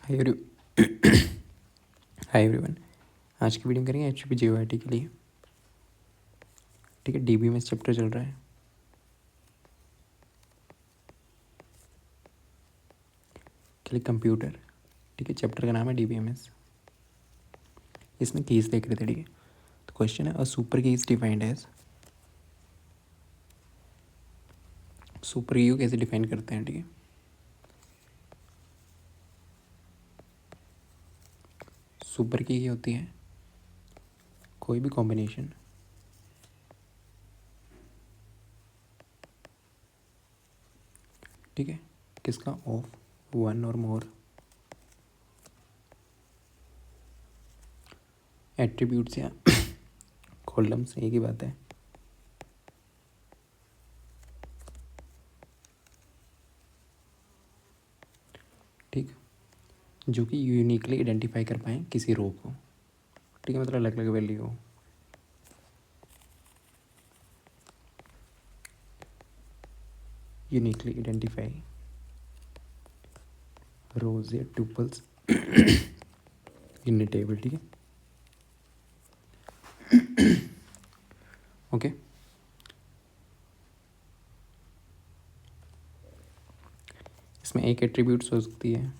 हाय every hi everyone. आज की video करेंगे एच पी जी के लिए। ठीक है, D B M S chapter चल रहा है के लिए कंप्यूटर। ठीक है, चैप्टर का नाम है डी बी एम एस। इसमें कीज देख रहे थे। ठीक है, तो क्वेश्चन है अ सुपर की इज डिफाइंड एज। सुपर की को कैसे डिफाइन करते हैं? ठीक है, सुपर की क्या होती है? कोई भी कॉम्बिनेशन, ठीक है, किसका? Of one or more attributes या कॉलम्स, एक ही बात है। ठीक, जो कि यूनिकली आइडेंटिफाई कर पाएँ किसी रो को। ठीक है, मतलब अलग अलग वैल्यू हो। यूनिकली आइडेंटिफाई रोज या ट्यूपल्स इन ए टेबल। ठीक है, ओके। इसमें एक एट्रीब्यूट्स हो सकती है,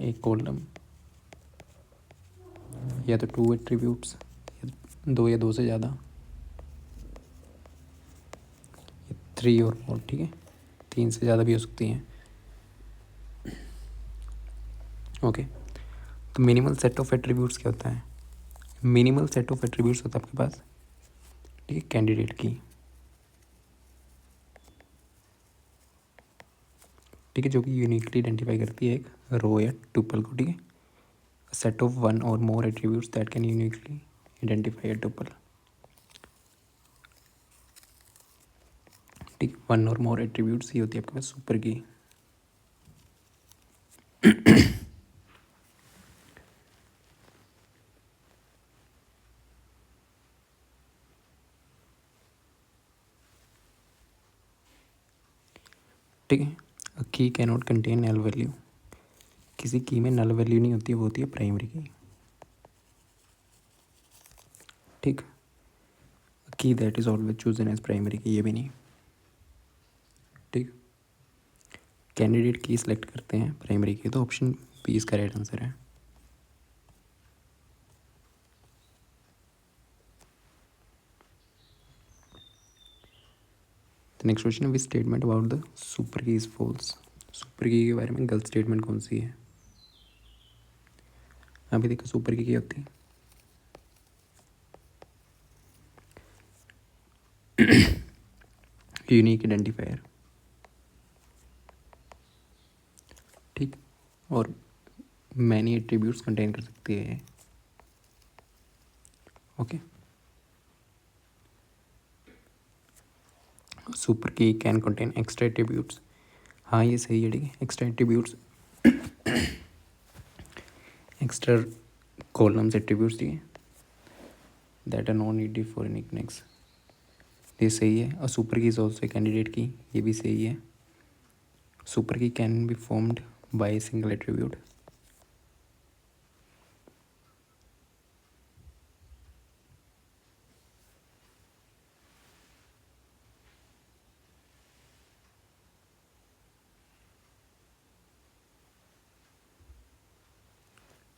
एक कॉलम, या तो टू एट्रीब्यूट्स, दो या दो से ज़्यादा, या थ्री और मोर। ठीक है, तीन से ज़्यादा भी हो सकती हैं। ओके, तो मिनिमल सेट ऑफ एट्रीब्यूट्स क्या होता है? मिनिमल सेट ऑफ एट्रीब्यूट्स होता है आपके पास, ठीक है, कैंडिडेट की। ठीक है, जो कि यूनिकली आइडेंटिफाई करती है एक रो या ट्यूपल को। ठीक है, set of one or more attributes that can uniquely identify a tuple. ठीक, वन और मोर एट्रीब्यूट्स ही होती है आपके पास सुपर की। ठीक है, a key can not contain null value. किसी की में नल वैल्यू नहीं होती है, वो होती है प्राइमरी की। ठीक, key that is always chosen as primary key, ये भी नहीं। ठीक, कैंडिडेट की सिलेक्ट करते हैं प्राइमरी की, तो ऑप्शन बी इसका राइट आंसर है। Next question, which statement about the super की इज फॉल्स। सुपर की के बारे में गलत स्टेटमेंट कौन सी है? अभी देखो, सुपर की क्या होती है? Unique identifier. ठीक, और मैनी एट्रीब्यूट्स कंटेन कर सकती है। Okay, super key can contain extra attributes. हाँ, ये सही है। ठीक है, extra attributes, extra columns attributes, ठीक है, that are non needed for uniqueness, ये सही है। और सुपर की इज ऑल्सो कैंडिडेट की, ये भी सही है। Super key can be formed by single attribute.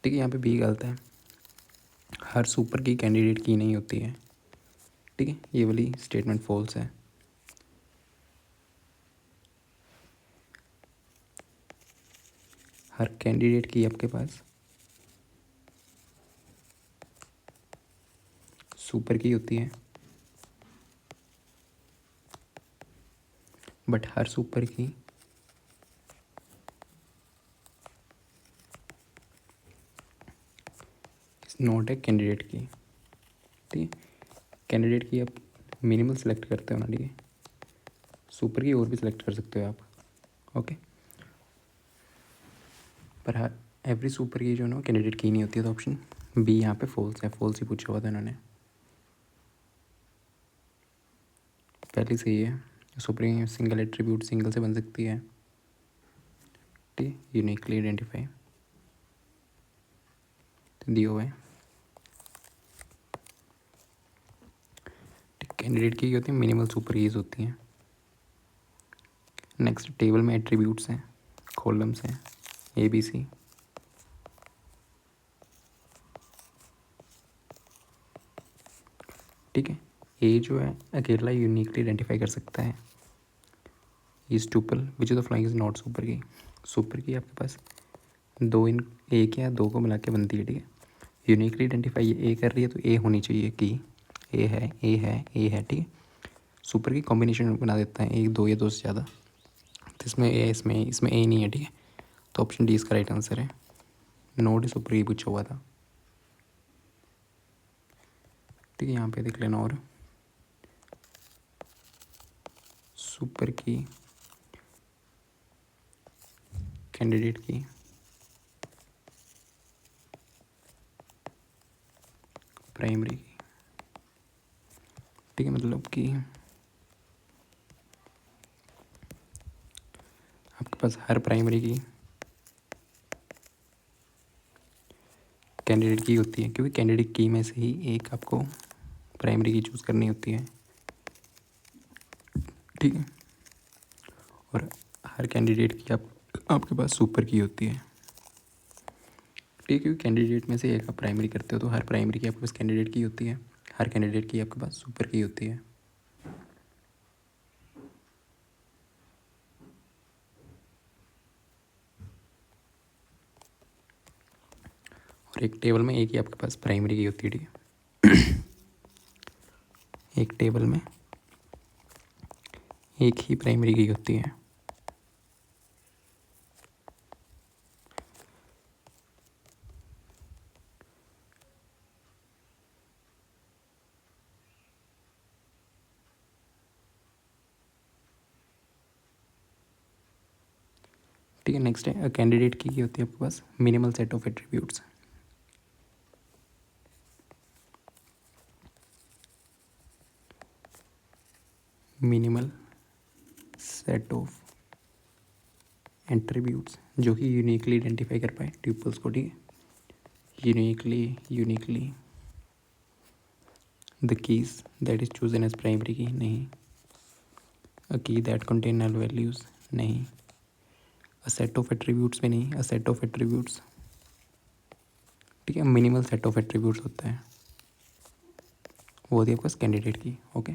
ठीक है, यहाँ पे बी गलत है। हर सुपर की कैंडिडेट की नहीं होती है। ठीक है, ये वाली स्टेटमेंट फॉल्स है। हर कैंडिडेट की आपके पास सुपर की होती है, बट हर सुपर की नॉट ए कैंडिडेट की। ठीक है, कैंडिडेट की आप मिनिमल सेलेक्ट करते हो ना। ठीक है, सुपर की और भी सिलेक्ट कर सकते हो आप। ओके, पर हर एवरी सुपर की जो है ना कैंडिडेट की नहीं होती है, तो ऑप्शन बी यहाँ पे फॉल्स है। फॉल्स ही पूछा हुआ था इन्होंने, पहले सही है। सुपर की सिंगल एट्रीब्यूट सिंगल से बन सकती है। ठीक है, यूनिकली आइडेंटिफाई। दिए हुए हैं। कैंडिडेट की होती है मिनिमल सुपर कीज होती हैं। नेक्स्ट टेबल में एट्रीब्यूट्स हैं, कॉलम्स हैं ABC। ठीक है, ए जो है अकेला यूनिकली आइडेंटिफाई कर सकता है। Is tuple which of the flying is not super की। सुपर की आपके पास दो इन एक या दो को मिला के बनती है। ठीक है, यूनिकली आइडेंटिफाई ए कर रही है तो ए होनी चाहिए की ए है ए है ए है। ठीक है, सुपर की कॉम्बिनेशन बना देता है एक दो या दो से ज़्यादा, तो इसमें ए इसमें ए नहीं है। ठीक है, तो ऑप्शन डी इसका राइट आंसर है। नोड सुपर की पूछा हुआ था। ठीक है, यहाँ पे देख लेना। और सुपर की, कैंडिडेट की, प्राइमरी की। ठीक है, मतलब कि आपके पास हर प्राइमरी की कैंडिडेट की होती है, क्योंकि कैंडिडेट की में से ही एक आपको प्राइमरी की चूज़ करनी होती है। ठीक है, और हर कैंडिडेट की आपके पास सुपर की होती है। ठीक है, क्योंकि कैंडिडेट में से एक आप प्राइमरी करते हो तो हर प्राइमरी की आपके पास कैंडिडेट की होती है, हर कैंडिडेट की आपके पास सुपर की होती है। और एक टेबल में एक ही आपके पास प्राइमरी की होती है। ठीक है, एक टेबल में एक ही प्राइमरी की होती है। ठीक है, नेक्स्ट है कैंडिडेट की होती है आपके पास minimal set of attributes. Minimal set of attributes जो कि यूनिकली आइडेंटिफाई कर पाए ट्यूपल्स को। ठीक है, uniquely the keys that is chosen as primary key नहीं, अ की दैट कंटेन नल वैल्यूज नहीं, अ सेट ऑफ एट्रीब्यूट्स में नहीं, अ सेट ऑफ एट्रीब्यूट्स। ठीक है, मिनिमल सेट ऑफ एट्रीब्यूट्स होता है, वो होती है आपके पास कैंडिडेट की। ओके,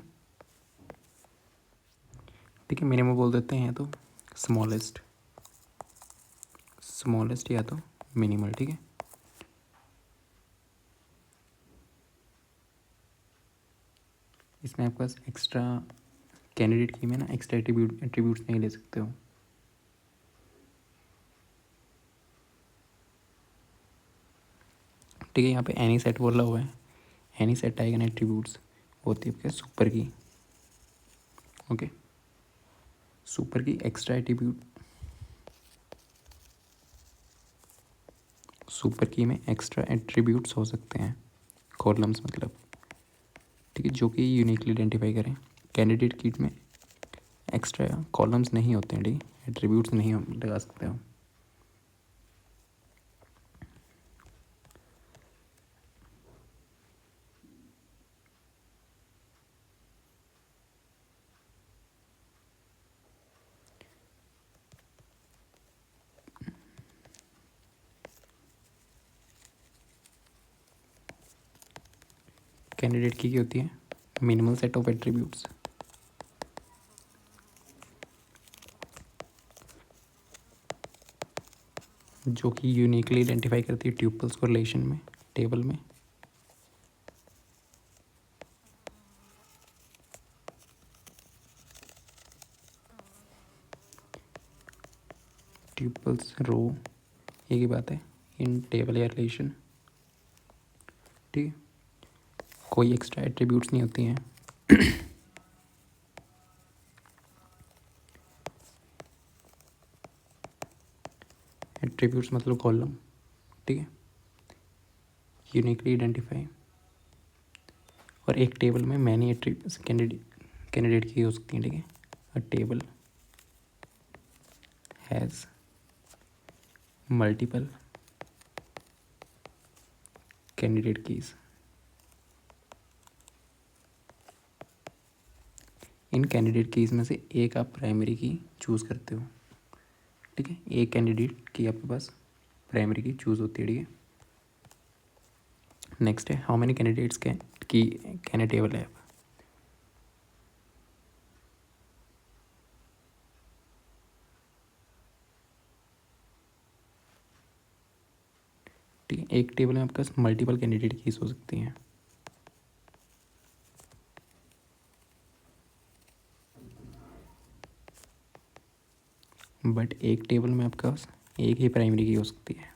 ठीक है, मिनिमम बोल देते हैं तो स्मॉलेस्ट या तो मिनिमल। ठीक है, इसमें आपके पास एक्स्ट्रा कैंडिडेट की में ना एक्स्ट्रा एट्रीब्यूट्स नहीं ले सकते हो। ठीक है, यहाँ पे एनी सेट बोला हुआ है, एनी सेट आएगा ना एट्रीब्यूट्स होती है आपके सुपर की। ओके, सुपर की एक्स्ट्रा एट्रीब्यूट, सुपर की में एक्स्ट्रा एट्रीब्यूट्स हो सकते हैं, कॉलम्स मतलब। ठीक है, जो कि यूनिकली आइडेंटिफाई करें। कैंडिडेट की में एक्स्ट्रा कॉलम्स नहीं होते हैं। ठीक है, एट्रीब्यूट्स नहीं हम लगा सकते हो। कैंडिडेट की होती है मिनिमल सेट ऑफ एट्रीब्यूट्स, जो कि यूनिकली आइडेंटिफाई करती है ट्यूपल्स को रिलेशन में, टेबल में। ट्यूपल्स रो एक ही बात है इन टेबल या रिलेशन। ठीक है, कोई एक्स्ट्रा एट्रीब्यूट्स नहीं होती हैं। एट्रीब्यूट्स मतलब कॉलम। ठीक है, यूनिकली आइडेंटिफाई, और एक टेबल में मैनी एट्रीब्यूट्स कैंडिडेट की हो सकती हैं। ठीक है, a table has multiple candidate keys. In candidate keys में से एक आप प्राइमरी की चूज़ करते हो, ठीक है। एक कैंडिडेट की आपके पास प्राइमरी की चूज़ होती है, ठीक है। नेक्स्ट है how many candidates can a table have. ठीक है, एक टेबल में आपके पास मल्टीपल कैंडिडेट कीज हो सकती हैं। बट एक टेबल में आपके पास एक ही प्राइमरी की हो सकती है।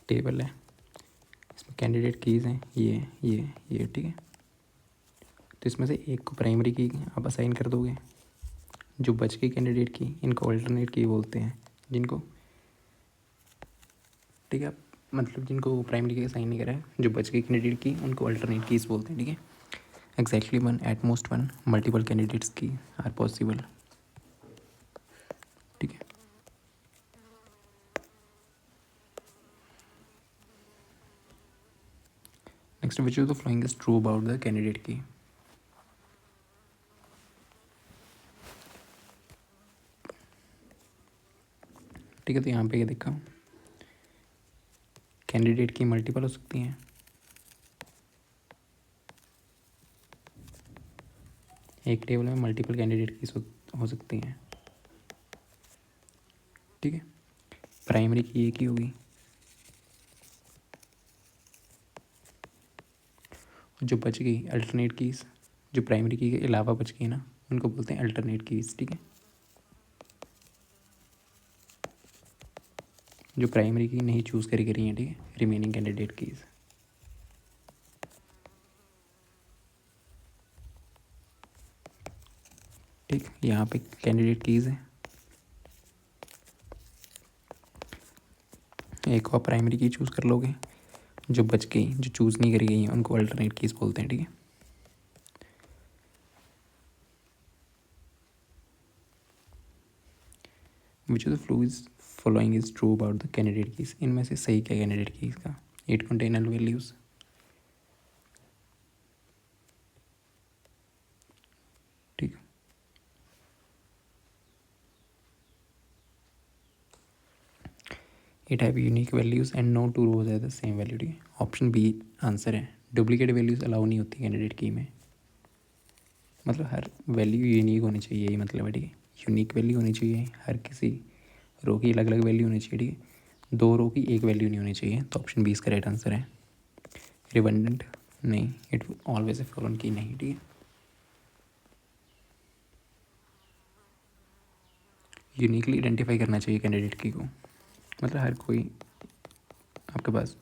टेबल है, इसमें कैंडिडेट कीज हैं ये, ठीक है। तो इसमें से एक को प्राइमरी की आप असाइन कर दोगे। जो बच गई कैंडिडेट की, इनको अल्टरनेट की बोलते हैं, जिनको, ठीक है, मतलब जिनको प्राइमरी की असाइन नहीं करा है, जो बच गई कैंडिडेट की उनको अल्टरनेट कीज बोलते हैं, ठीक है। Exactly one, at most one, multiple candidates की आर पॉसिबल, ठीक है। Next, which of the following is true about the candidate की। ठीक है, तो यहाँ पे ये देखा, कैंडिडेट की मल्टीपल हो सकती हैं। एक टेबल में मल्टीपल कैंडिडेट की हो सकती हैं, ठीक है। प्राइमरी की एक ही होगी। जो बच गई अल्टरनेट कीज, जो प्राइमरी की के अलावा बच गई ना, उनको बोलते हैं अल्टरनेट कीज, ठीक है। जो प्राइमरी की नहीं चूज़ करी गई हैं, ठीक है, रिमेनिंग कैंडिडेट कीज। ठीक, यहाँ पे कैंडिडेट कीज है, एक और प्राइमरी की चूज़ कर लोगे। जो बच गई, जो चूज़ नहीं करी गई हैं, उनको अल्टरनेट कीज बोलते हैं, ठीक है। Which of the following is true about the candidate keys. इनमें से सही क्या कैंडिडेट कीज का। इट कंटेन वैल्यूज, ठीक। It have unique values and no two rows है द सेम वैल्यू, ठीक है। ऑप्शन बी आंसर है। डुप्लीकेट वैल्यूज अलाउ नहीं होती कैंडिडेट की में, मतलब हर वैल्यू यूनिक होनी चाहिए, यही मतलब है, ठीक है। यूनिक वैल्यू होनी चाहिए, हर किसी रो की अलग अलग वैल्यू होनी चाहिए, ठीक है। दो रो की एक वैल्यू नहीं होनी चाहिए, तो ऑप्शन बी इसका राइट आंसर है। रिडंडेंट नहीं, इट ऑलवेज ए फॉलोन की नहीं, ठीक है। यूनिकली आइडेंटिफाई करना चाहिए कैंडिडेट की को, मतलब हर कोई आपके पास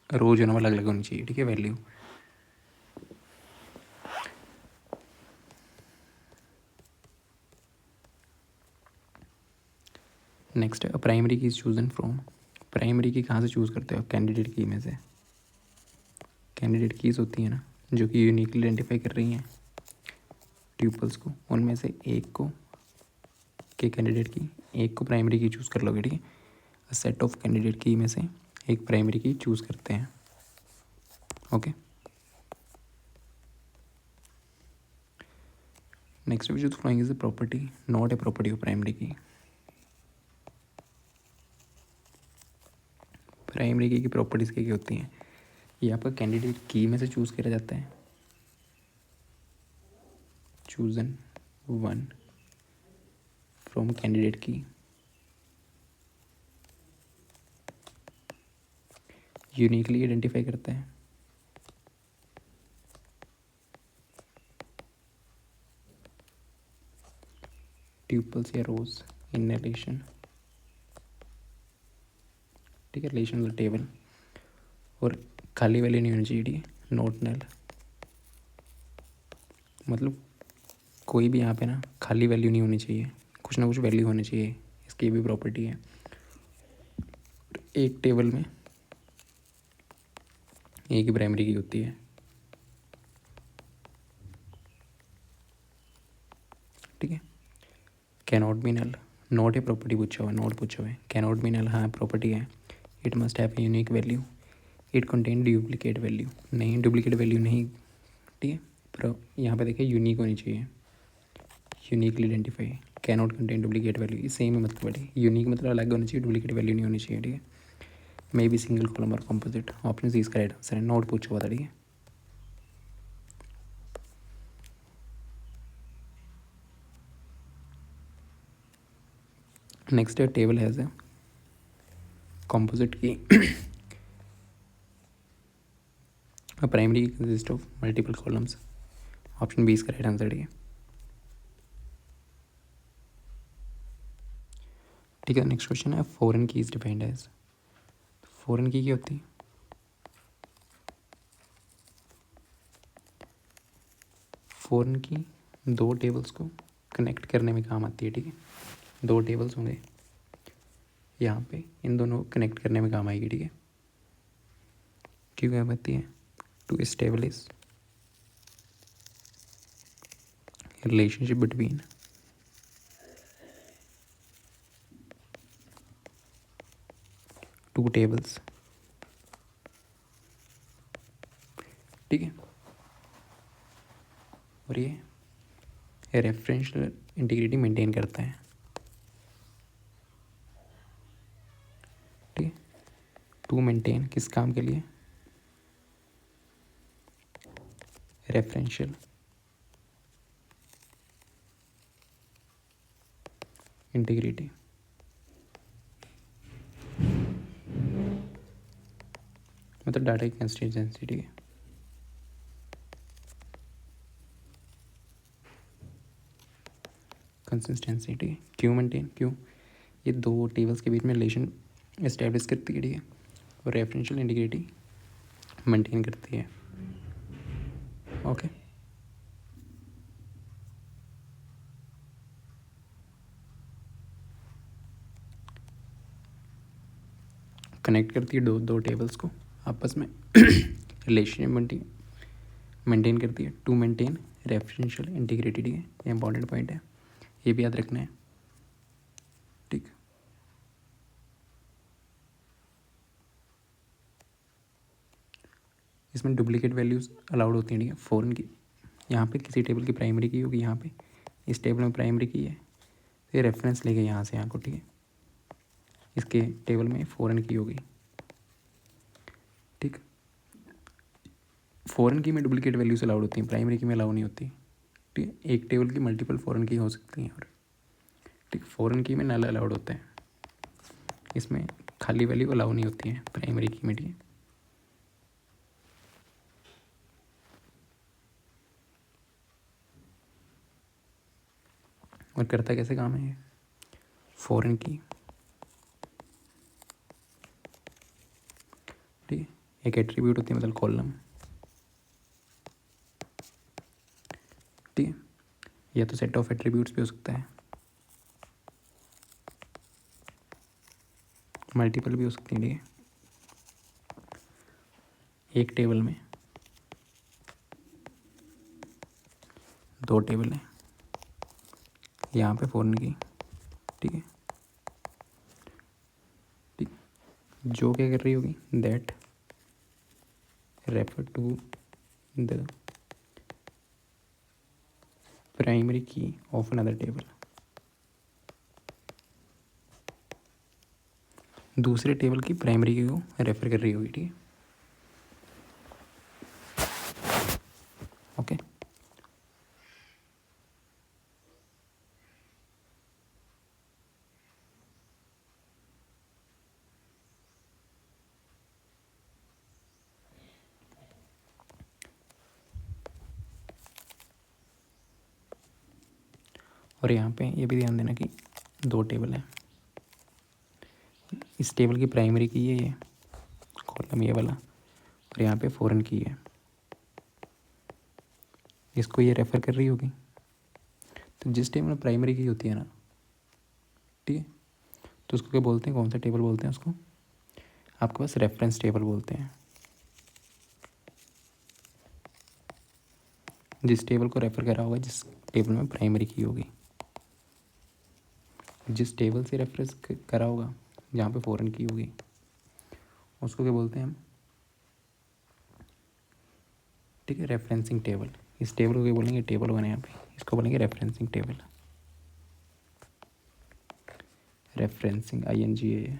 रो जो ना अलग अलग होनी चाहिए, ठीक है, वैल्यू। नेक्स्ट है प्राइमरी की चूजन फ्रॉम। प्राइमरी की कहाँ से चूज़ करते हो, कैंडिडेट की में से। कैंडिडेट कीज होती हैं ना, जो कि यूनिकली आइडेंटिफाई कर रही हैं ट्यूपल्स को, उनमें से एक को के कैंडिडेट की, एक को प्राइमरी की चूज़ कर लोगे, ठीक है। सेट ऑफ कैंडिडेट की में से एक प्राइमरी की चूज़ करते हैं, okay. Next which of following is a property not a property of primary की। प्राइमरी की प्रॉपर्टीज़ क्या क्या होती हैं। ये आपका कैंडिडेट की में से चूज़ किया जाता है, चूजन वन फ्रॉम कैंडिडेट की, यूनिकली आइडेंटिफाई करता है, ट्यूपल्स या रोज इन रिलेशन, ठीक है, रिलेशन टेबल, और खाली वैल्यू नहीं होनी चाहिए, ठीक है, नॉट नल, मतलब कोई भी यहाँ पे ना खाली वैल्यू नहीं होनी चाहिए, कुछ ना कुछ वैल्यू होनी चाहिए, इसकी भी प्रॉपर्टी है। एक टेबल में एक ही प्राइमरी की होती है, ठीक है। Can not be null, not है प्रॉपर्टी पूछा हुआ है, नॉट पूछा हुआ है, कैनॉट भी नल, हाँ प्रॉपर्टी है। It must have unique value, it contain duplicate value, नहीं डुप्लीकेट वैल्यू नहीं, ठीक है। पर यहाँ पे देखिए यूनिक होनी चाहिए, uniquely identify, cannot contain duplicate value, ये सेम ही मतलब है। यूनिक मतलब अलग होनी चाहिए, डुप्लीकेट वैल्यू नहीं होनी चाहिए, ठीक है। मे बी सिंगल कॉलम और कॉम्पोजिट, ऑप्शन सी इसका राइट आंसर है। नोट पूछा हुआ था, ठीक है। नेक्स्ट है टेबल हैज़ है composite key primary consist of multiple columns, option B इसका राइट आंसर, ठीक है। ठीक है, नेक्स्ट क्वेश्चन है foreign key is defined as, foreign key क्या होती है? फॉरेन की दो टेबल्स को कनेक्ट करने में काम आती है, ठीक है। दो टेबल्स होंगे यहाँ पे, इन दोनों को कनेक्ट करने में काम आएगी, ठीक है। क्यों काम आती है? To establish relationship between two tables, ठीक है। और ये रेफरेंशियल इंटीग्रिटी मेंटेन करता है, ठीक है। टू मेंटेन किस काम के लिए? रेफरेंशियल इंटीग्रिटी, मतलब डाटा की कंसिस्टेंसी, ठीक है। कंसिस्टेंसी, ठीक है। क्यों मेंटेन, क्यों? ये दो टेबल्स के बीच में रिलेशन एस्टेब्लिश करती है, ठीक है। और रेफरेंशियल इंटीग्रिटी मेंटेन करती है, ओके। कनेक्ट करती है दो दो टेबल्स को आपस में रिलेशनशिप मेंटेन करती है, टू मेंटेन रेफरेंशियल इंटीग्रिटी, ठीक है। ये इंपॉर्टेंट पॉइंट है, ये भी याद रखना है, ठीक। इसमें डुप्लीकेट वैल्यूज़ अलाउड होती हैं, ठीक है। फॉरेन की यहाँ पे किसी टेबल की प्राइमरी की होगी, यहाँ पे इस टेबल में प्राइमरी की है, फिर रेफरेंस लेके यहाँ से यहाँ को, ठीक है। इसके टेबल में फॉरेन की होगी, ठीक। फॉरेन की में डुप्लीकेट वैल्यूज अलाउड होती हैं, प्राइमरी की में अलाउ नहीं होती, ठीक है। एक टेबल की मल्टीपल फॉरेन की हो सकती हैं, और ठीक फॉरेन की में नल अलाउड होता है, इसमें खाली वैल्यू अलाउ नहीं होती है प्राइमरी की में, ठीक है। और करता कैसे काम है ये फॉरेन की, ठीक है। एक एट्रीब्यूट होती है मतलब कॉलम, ठीक है। या तो सेट ऑफ एट्रीब्यूट्स भी हो सकता है, मल्टीपल भी हो सकती है, ठीक है। एक टेबल में दो टेबल हैं, यहाँ पे फॉरेन की, ठीक है, ठीक। जो क्या कर रही होगी, that refer to the primary key of another table, दूसरे टेबल की प्राइमरी की को रेफर कर रही होगी, ठीक है, ओके। और यहाँ पे ये भी ध्यान देना कि दो टेबल हैं, इस टेबल की प्राइमरी की है ये कॉलम ये वाला, और यहाँ पे फॉरेन की है, इसको ये रेफ़र कर रही होगी। तो जिस टेबल में प्राइमरी की होती है ना, ठीक है, तो उसको क्या बोलते हैं, कौन सा टेबल बोलते हैं उसको? आपके पास रेफरेंस टेबल बोलते हैं। जिस टेबल को रेफ़र करा होगा, जिस टेबल में प्राइमरी की होगी, जिस टेबल से रेफरेंस करा होगा जहाँ पे फॉरेन की होगी उसको क्या बोलते हैं हम, ठीक है, रेफरेंसिंग टेबल। इस टेबल को क्या बोलेंगे, टेबल बने यहाँ पे, इसको बोलेंगे रेफरेंसिंग टेबल। Referencing INGA।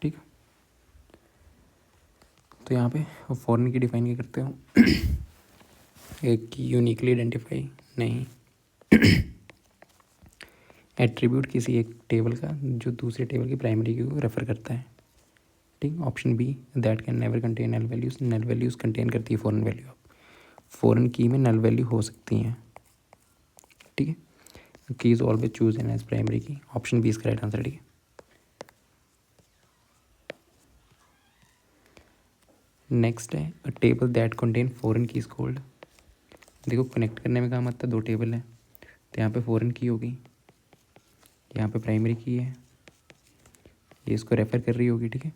ठीक है, तो यहाँ पे फॉरेन की डिफाइन क्या करते हो, एक यूनिकली आइडेंटिफाई नहीं, एट्रीब्यूट किसी एक टेबल का जो दूसरे टेबल की प्राइमरी की को रेफर करता है। ठीक, option B, that can never contain null values. Null values contain करती है फॉरेन वैल्यू। फॉरेन की में नल वैल्यू हो सकती हैं। ठीक है, key is always choose an as primary key. Option B इसका राइट आंसर। ठीक है, नेक्स्ट है a table that contain foreign key is called. देखो कनेक्ट करने में काम आता है, दो टेबल है तो यहाँ पे फॉरेन की होगी, यहाँ पे प्राइमरी की है, ये इसको रेफर कर रही होगी। ठीक है,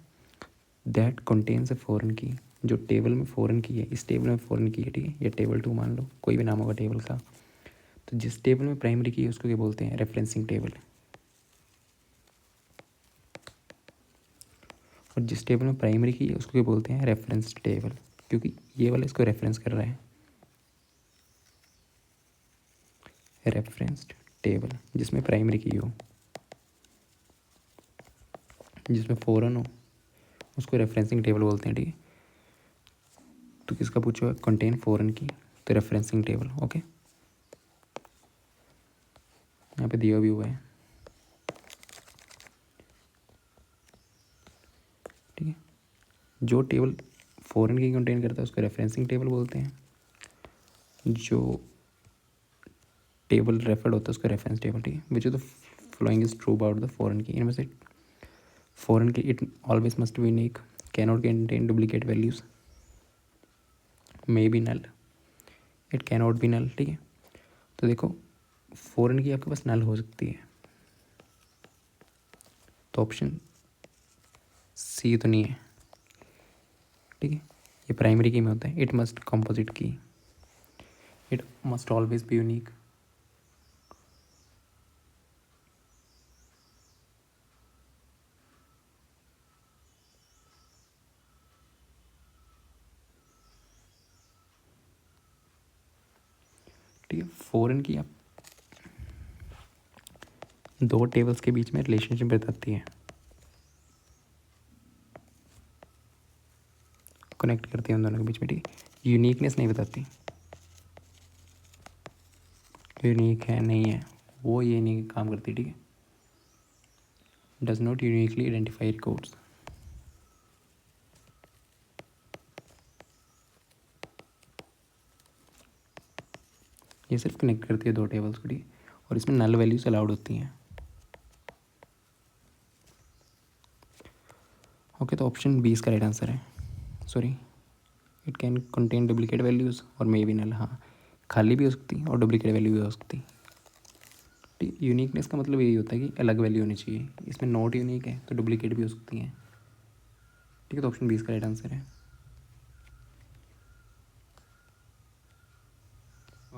दैट कंटेन्स अ फॉरेन की, जो टेबल में फ़ॉरेन की है, इस टेबल में फ़ॉरेन की है। ठीक है, ये टेबल 2 मान लो, कोई भी नाम होगा टेबल का। तो जिस टेबल में प्राइमरी की है उसको क्या बोलते हैं, रेफरेंसिंग टेबल। और जिस टेबल में प्राइमरी की है उसको क्या बोलते हैं, रेफरेंस टेबल, क्योंकि ये वाला इसको रेफरेंस कर रहा है। रेफरेंस्ड टेबल जिसमें प्राइमरी की हो, जिसमें फ़ॉरेन हो उसको रेफरेंसिंग टेबल बोलते हैं। ठीक है, तो किसका पूछो, कंटेन फॉरेन की, तो रेफरेंसिंग टेबल। ओके, यहाँ पे दिया भी हुआ है। ठीक है, जो टेबल फॉरेन की कंटेन करता है उसको रेफरेंसिंग टेबल बोलते हैं, जो टेबल रेफर्ड होता है उसको रेफरेंस टेबल। ठीक है, which of the following is true about the foreign key. इनमें से foreign key, it always must be unique, cannot contain duplicate values, may be null, it cannot be null. ठीक है, तो देखो फॉरेन की आपके पास नल हो सकती है, तो ऑप्शन सी तो नहीं है। ठीक है, ये प्राइमरी की में होता है, it must composite key, it must always be unique. ठीक है, फॉरेन की आप दो टेबल्स के बीच में रिलेशनशिप बताती है, कनेक्ट करती है उन दोनों के बीच में। ठीक है, यूनिकनेस नहीं बताती, यूनिक है नहीं है वो ये नहीं काम करती। ठीक है, does not uniquely identify records. ये सिर्फ कनेक्ट करती है दो टेबल्स को। ठीक है, और इसमें नल वैल्यूज अलाउड होती हैं। ओके, तो ऑप्शन बी इसका राइट आंसर है। Sorry, it can contain duplicate values और मे बी नल। हाँ, खाली भी हो सकती और डुप्लीकेट वैल्यू भी हो सकती। ठीक, यूनिकनेस का मतलब यही होता है कि अलग वैल्यू होनी चाहिए। इसमें नॉट यूनिक है तो डुप्लीकेट भी हो सकती हैं। ठीक है, तो ऑप्शन बी इसका राइट आंसर है।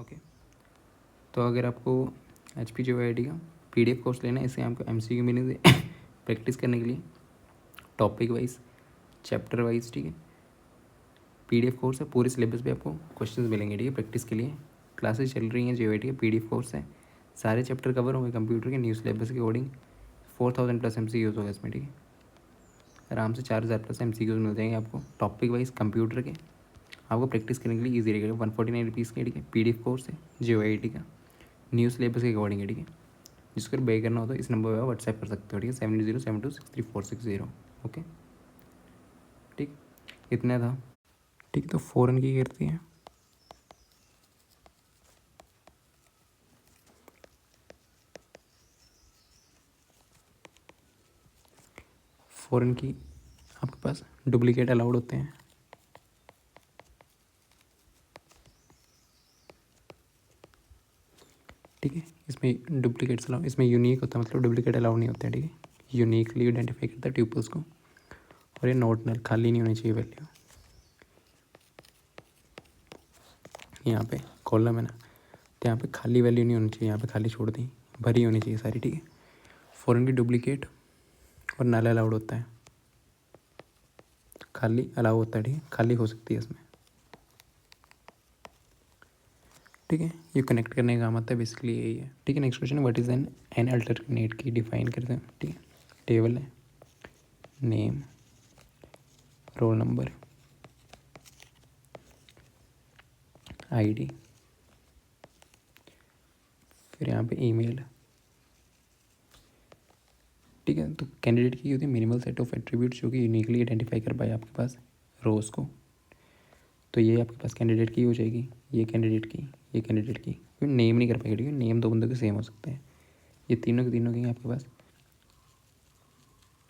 ओके, तो अगर आपको HP JOIT का PDF कोर्स लेना है, इससे आपको MCQ मिलेंगे प्रैक्टिस करने के लिए, टॉपिक वाइज, चैप्टर वाइज। ठीक है, PDF कोर्स है, पूरे सिलेबस पे आपको क्वेश्चंस मिलेंगे। ठीक है, प्रैक्टिस के लिए क्लासेस चल रही हैं, JOIT का PDF कोर्स है, सारे चैप्टर कवर होंगे कंप्यूटर के न्यू सिलेबस के अकॉर्डिंग। 4000 प्लस MCQs होगा इसमें। ठीक है, आराम से 4000 प्लस MCQs मिल जाएंगे आपको टॉपिक वाइज कंप्यूटर के, आपको प्रैक्टिस करने के लिए ईजी रहेगा। 149 रुपीज़ के। ठीक है, PDF कोर्स है JOIT का, न्यू सिलेबस के अकॉर्डिंग है। ठीक है, जिसको पे करना हो तो इस नंबर पर व्हाट्सएप कर सकते हो। ठीक है, 7072634630। ओके, ठीक, इतना था। ठीक, तो फ़ॉरन की करती है, फ़ॉरन की आपके पास डुप्लीकेट अलाउड होते हैं। ठीक है, इसमें डुप्लीकेट्स अलाउ, इसमें यूनिक होता है, मतलब डुप्लीकेट अलाउ नहीं होते हैं। ठीक है, यूनिकली आइडेंटिफाई करता है ट्यूपल्स को। और ये नॉट नल, खाली नहीं होनी चाहिए वैल्यू। यहाँ पे कॉलम है ना, तो यहाँ पे खाली वैल्यू नहीं होनी चाहिए, यहाँ पे खाली छोड़ दी, भरी होनी चाहिए सारी, ठीक है। फॉरेन की डुप्लीकेट और नल अलाउड होता है, खाली अलाउ होता है, ठीक है, खाली हो सकती है इसमें, ठीक है। ये कनेक्ट करने का काम आता है, बेसिकली यही है, ठीक है। नेक्स्ट क्वेश्चन है, व्हाट इज एन अल्टरनेट की डिफाइन करते हैं, ठीक है। टेबल है, नेम, रोल नंबर, आईडी, फिर यहाँ पे ईमेल, ठीक है। तो कैंडिडेट की होती है मिनिमल सेट ऑफ एट्रीब्यूट्स जो कि यूनिकली आइडेंटिफाई कर पाए आपके पास रोज को। तो ये आपके पास कैंडिडेट की हो जाएगी, ये कैंडिडेट की, ये कैंडिडेट की, क्योंकि नेम नहीं कर पाएगी, ठीक है। नेम दो बंदों के सेम हो सकते हैं, ये तीनों के तीनों की आपके पास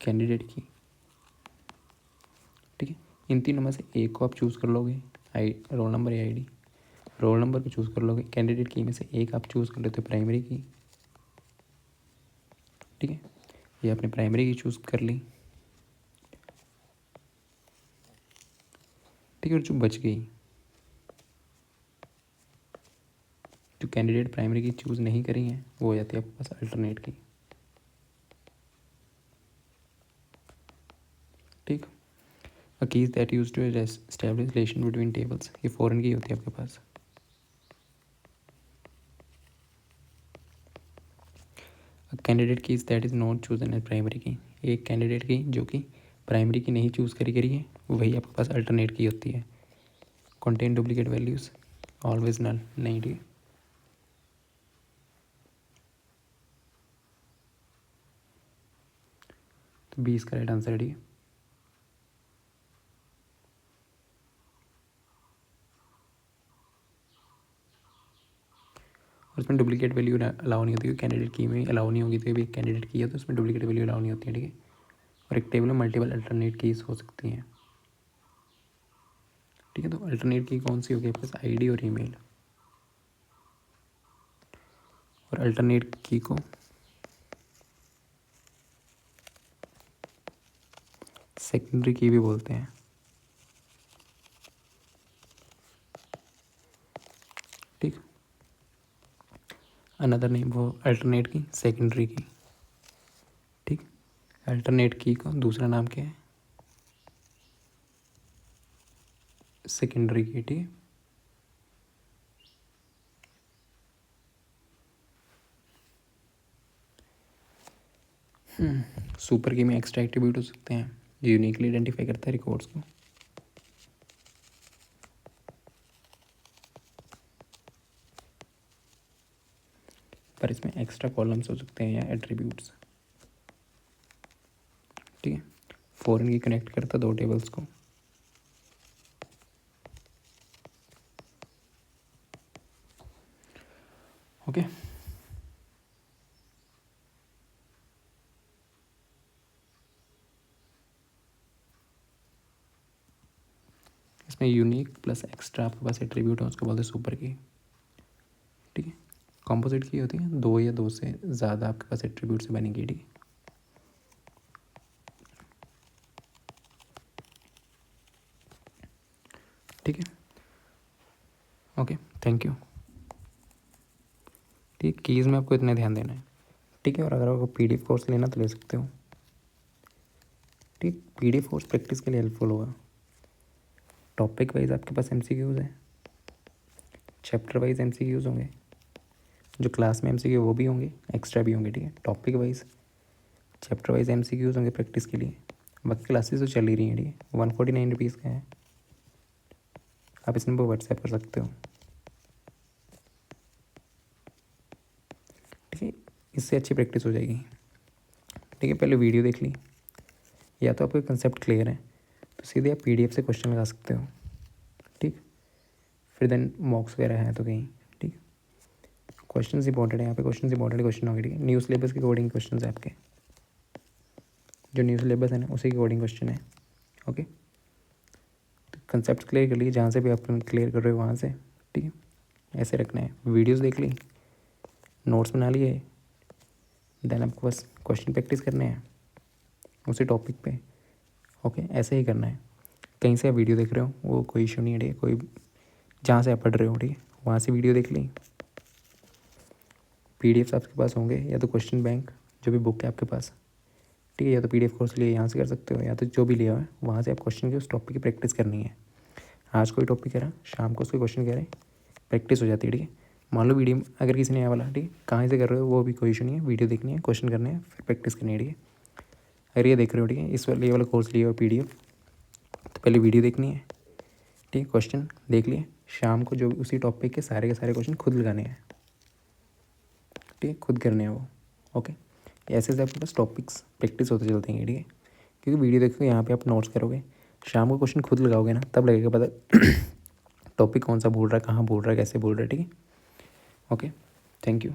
कैंडिडेट की, ठीक है। इन तीनों में से एक को आप चूज़ कर लोगे, रोल नंबर या आईडी, रोल नंबर को चूज़ कर लोगे। कैंडिडेट की में से एक आप चूज़ कर लेते हो प्राइमरी की, ठीक है। ये आपने प्राइमरी की चूज़ कर ली, ठीक है। और जो बच गई, जो कैंडिडेट प्राइमरी की चूज़ नहीं करी है, वो हो जाती है आपके पास अल्टरनेट की, ठीक। A keys that used to establish relation between tables, ये फॉरेन की होती है आपके पास। Candidate keys that is not chosen as primary key, एक कैंडिडेट की जो कि प्राइमरी की नहीं चूज़ करी है, वही आपके पास अल्टरनेट की होती है। कंटेन डुप्लीकेट वैल्यूज़, ऑलवेज नल, नहीं, ठीक है। तो 20 का राइट आंसर है, ठीक है। और इसमें डुप्लीकेट वैल्यू अलाउ नहीं होती है, कैंडिडेट की में अलाउ नहीं होगी, तो भी कैंडिडेट की है तो उसमें डुप्लीकेट वैल्यू अलाउ नहीं होती है, ठीक है। और एक टेबल में मल्टीपल अल्टरनेट कीज हो सकती हैं, ठीक है। तो अल्टरनेट की कौन सी होगी आपके पास, आईडी और ईमेल। और अल्टरनेट की को सेकेंडरी की भी बोलते हैं, ठीक। अनदर नेम वो अल्टरनेट की सेकेंडरी की, ठीक। अल्टरनेट की का दूसरा नाम क्या है, सेकेंडरी की, ठीक है। सुपर की में एक्स्ट्रा एट्रीब्यूट हो सकते हैं जो यूनिकली आइडेंटिफाई करता है रिकॉर्ड्स को, पर इसमें एक्स्ट्रा कॉलम्स हो सकते हैं या एट्रीब्यूट्स, ठीक है। फॉरेन की कनेक्ट करता दो टेबल्स को, ओके। इसमें यूनिक प्लस एक्स्ट्रा आपके पास एट्रीब्यूट है, उसको बोलते हैं सुपर की, ठीक है। कॉम्पोजिट की होती है दो या दो से ज़्यादा आपके पास एट्रीब्यूट से बनेगी, ठीक है। ठीक है, ओके, थैंक यू। ठीक है, कीज़ में आपको इतना ध्यान देना है, ठीक है। और अगर आपको PDF कोर्स लेना तो ले सकते हो, ठीक। PDF कोर्स प्रैक्टिस के लिए हेल्पफुल होगा। टॉपिक वाइज आपके पास MCQs है, चैप्टर वाइज MCQs होंगे, जो क्लास में MCQ वो भी होंगे, एक्स्ट्रा भी होंगे, ठीक है। Topic wise chapter wise MCQs होंगे प्रैक्टिस के लिए। बाकी क्लासेस तो चल ही रही हैं, ठीक है। 149 रुपीज़ का है, आप इस नंबर पर व्हाट्सएप कर सकते हो, ठीक है। इससे अच्छी प्रैक्टिस हो जाएगी, ठीक है। पहले वीडियो देख ली, या तो आपको कंसेप्ट क्लियर है तो सीधे आप PDF से क्वेश्चन लगा सकते हो, ठीक। फिर देन मॉक्स वगैरह है तो कहीं, ठीक। क्वेश्चन इंपॉर्टेंट है, यहाँ पे क्वेश्चन इंपॉर्टेंट क्वेश्चन होंगे, ठीक है। न्यू सिलेबस के अकॉर्डिंग क्वेश्चन है आपके, जो न्यू सिलेबस है ना उसी के अकॉर्डिंग क्वेश्चन है, ओके। तो कंसेप्ट क्लियर कर लीजिए, जहाँ से भी आप क्लियर कर रहे हो वहाँ से, ठीक है। ऐसे रखना है, वीडियोज़ देख ली, नोट्स बना लिए, देन आपको बस क्वेश्चन प्रैक्टिस करने हैं उसी टॉपिक पे, ओके। ऐसे ही करना है। कहीं से आप वीडियो देख रहे हो वो कोई इशू नहीं है, ठीक है। कोई जहाँ से आप पढ़ रहे हो, ठीक है, वहाँ से वीडियो देख ली। PDF आपके पास होंगे, या तो क्वेश्चन बैंक जो भी बुक है आपके पास, ठीक है, या तो PDF कोर्स लिए यहाँ से कर सकते हो, या तो जो भी लिया हुआ है वहाँ से आप क्वेश्चन के उस टॉपिक की प्रैक्टिस करनी है। आज कोई टॉपिक कह रहा, शाम को उसके क्वेश्चन कह रहे, प्रैक्टिस हो जाती है, ठीक है। मान लो वीडियो अगर किसी ने आया वाला, ठीक है, कहाँ से कर रहे हो वो भी कोई इशू नहीं है, वीडियो देखनी है, क्वेश्चन करने हैं, फिर प्रैक्टिस करनी है, ठीक है। अगर ये देख रहे हो, ठीक है, इस वाले ये वाला कोर्स लिया हो PDF, तो पहले वीडियो देखनी है, ठीक है, क्वेश्चन देख लिए, शाम को जो उसी टॉपिक के सारे क्वेश्चन खुद लगाने हैं, ठीक है, खुद करने हैं वो। ओके, ऐसे से आपके पास टॉपिक्स प्रैक्टिस होते चलते हैं, ठीक है। क्योंकि वीडियो देखोगे यहाँ पे आप नोट्स करोगे, शाम को क्वेश्चन खुद लगाओगे ना, तब लगेगा पता टॉपिक कौन सा बोल रहा है, कहाँ बोल रहा है, कैसे बोल रहा है, ठीक है। Okay, thank you.